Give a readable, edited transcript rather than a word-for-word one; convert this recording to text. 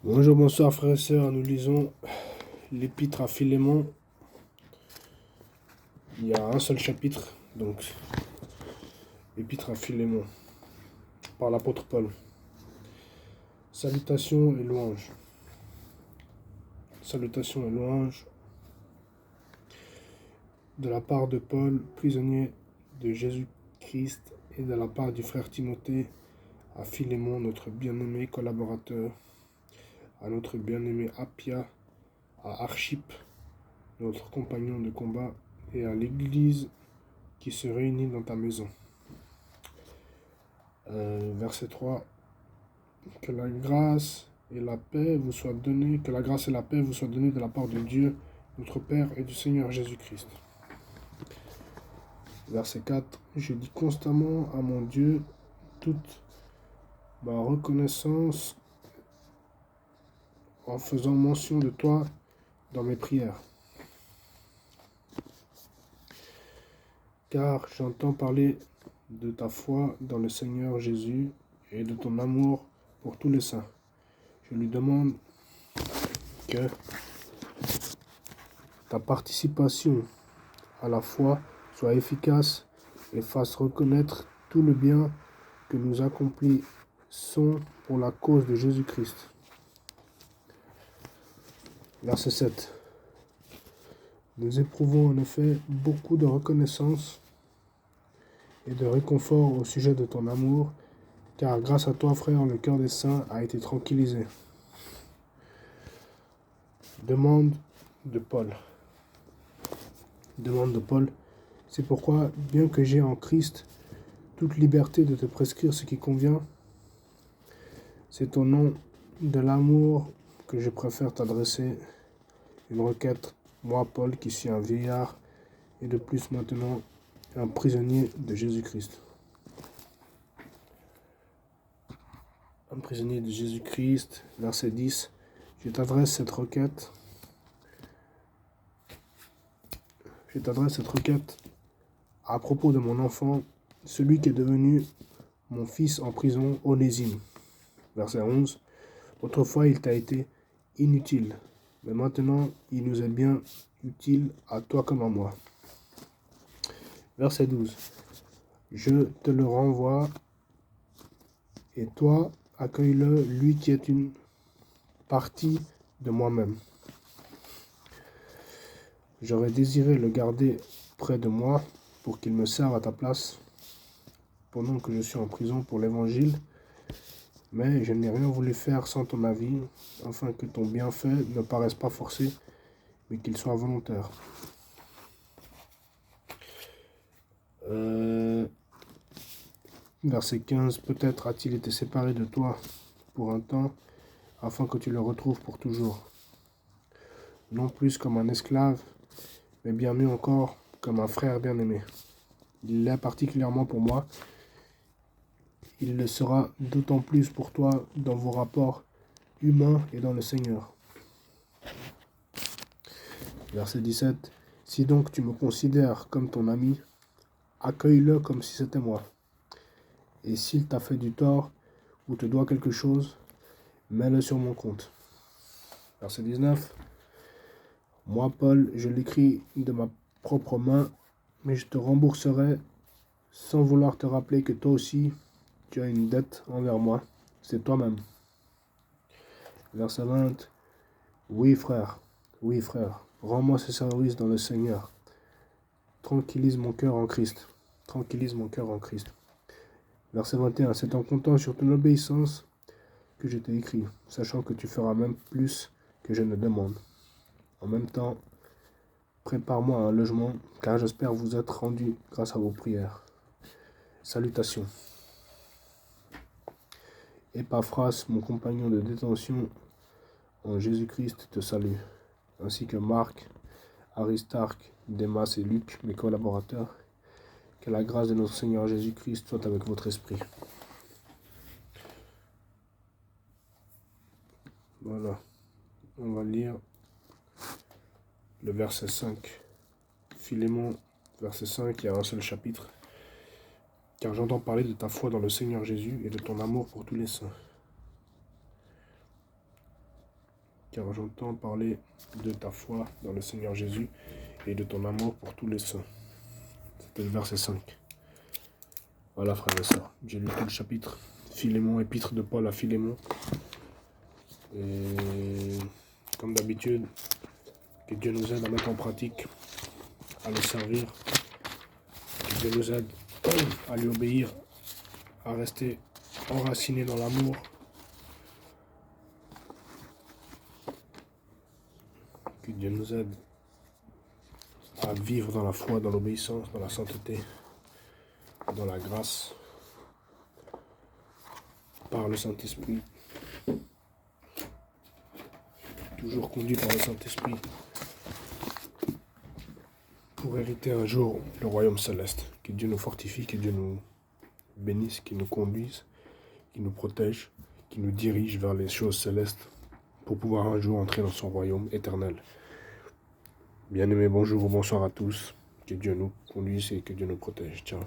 Bonjour, bonsoir frères et sœurs, nous lisons l'épître à Philémon. Il y a un seul chapitre, donc l'épître à Philémon par l'apôtre Paul. Salutations et louanges. Salutations et louanges de la part de Paul, prisonnier de Jésus-Christ, et de la part du frère Timothée à Philémon, notre bien-aimé collaborateur, à notre bien-aimé Appia, à Archippe, notre compagnon de combat, et à l'église qui se réunit dans ta maison. Verset 3. Que la grâce et la paix vous soient données, que la grâce et la paix vous soient données de la part de Dieu, notre Père, et du Seigneur Jésus-Christ. Verset 4. Je dis constamment à mon Dieu toute ma reconnaissance en faisant mention de toi dans mes prières. Car j'entends parler de ta foi dans le Seigneur Jésus et de ton amour pour tous les saints. Je lui demande que ta participation à la foi soit efficace et fasse reconnaître tout le bien que nous accomplissons pour la cause de Jésus-Christ. Verset 7. Nous éprouvons en effet beaucoup de reconnaissance et de réconfort au sujet de ton amour, car grâce à toi, frère, le cœur des saints a été tranquillisé. Demande de Paul. Demande de Paul. C'est pourquoi, bien que j'ai en Christ toute liberté de te prescrire ce qui convient, c'est au nom de l'amour que je préfère t'adresser une requête, moi Paul, qui suis un vieillard et de plus maintenant un prisonnier de Jésus-Christ. Un prisonnier de Jésus-Christ, verset 10. Je t'adresse cette requête à propos de mon enfant, celui qui est devenu mon fils en prison, Onésime. Verset 11. Autrefois, il t'a été inutile, mais maintenant, il nous est bien utile à toi comme à moi. Verset 12. Je te le renvoie, et toi, accueille-le, lui qui est une partie de moi-même. J'aurais désiré le garder près de moi pour qu'il me serve à ta place pendant que je suis en prison pour l'évangile, mais je n'ai rien voulu faire sans ton avis, afin que ton bienfait ne paraisse pas forcé, mais qu'il soit volontaire. Verset 15. Peut-être a-t-il été séparé de toi pour un temps, afin que tu le retrouves pour toujours. Non plus comme un esclave, mais bien mieux encore, comme un frère bien-aimé. Il l'est particulièrement pour moi. Il le sera d'autant plus pour toi dans vos rapports humains et dans le Seigneur. Verset 17. Si donc tu me considères comme ton ami, accueille-le comme si c'était moi. Et s'il t'a fait du tort ou te doit quelque chose, mets-le sur mon compte. Verset 19. Moi, Paul, je l'écris de ma propre main, mais je te rembourserai sans vouloir te rappeler que toi aussi, tu as une dette envers moi. C'est toi-même. Verset 20. Oui, frère, rends-moi ce service dans le Seigneur. Tranquillise mon cœur en Christ. Tranquillise mon cœur en Christ. Verset 21. C'est en comptant sur ton obéissance que je t'ai écrit, sachant que tu feras même plus que je ne demande. En même temps, prépare-moi un logement, car j'espère vous être rendu grâce à vos prières. Salutations. Epaphras, mon compagnon de détention en Jésus-Christ, te salue, ainsi que Marc, Aristarque, Démas et Luc, mes collaborateurs. Que la grâce de notre Seigneur Jésus-Christ soit avec votre esprit. Voilà, on va lire le verset 5. Philémon, verset 5, il y a un seul chapitre. Car j'entends parler de ta foi dans le Seigneur Jésus et de ton amour pour tous les saints. car j'entends parler de ta foi dans le Seigneur Jésus et de ton amour pour tous les saints. C'était le verset 5. Voilà, frères et sœurs, j'ai lu tout le chapitre. Philémon, épître de Paul à Philémon. Et comme d'habitude, que Dieu nous aide à mettre en pratique, à le servir. Que Dieu nous aide à lui obéir, à rester enraciné dans l'amour. Que Dieu nous aide à vivre dans la foi, dans l'obéissance, dans la sainteté, dans la grâce, par le Saint-Esprit. Toujours conduit par le Saint-Esprit pour hériter un jour le royaume céleste. Que Dieu nous fortifie, que Dieu nous bénisse, qu'il nous conduise, qu'il nous protège, qu'il nous dirige vers les choses célestes pour pouvoir un jour entrer dans son royaume éternel. Bien-aimés, bonjour ou bonsoir à tous. Que Dieu nous conduise et que Dieu nous protège. Ciao.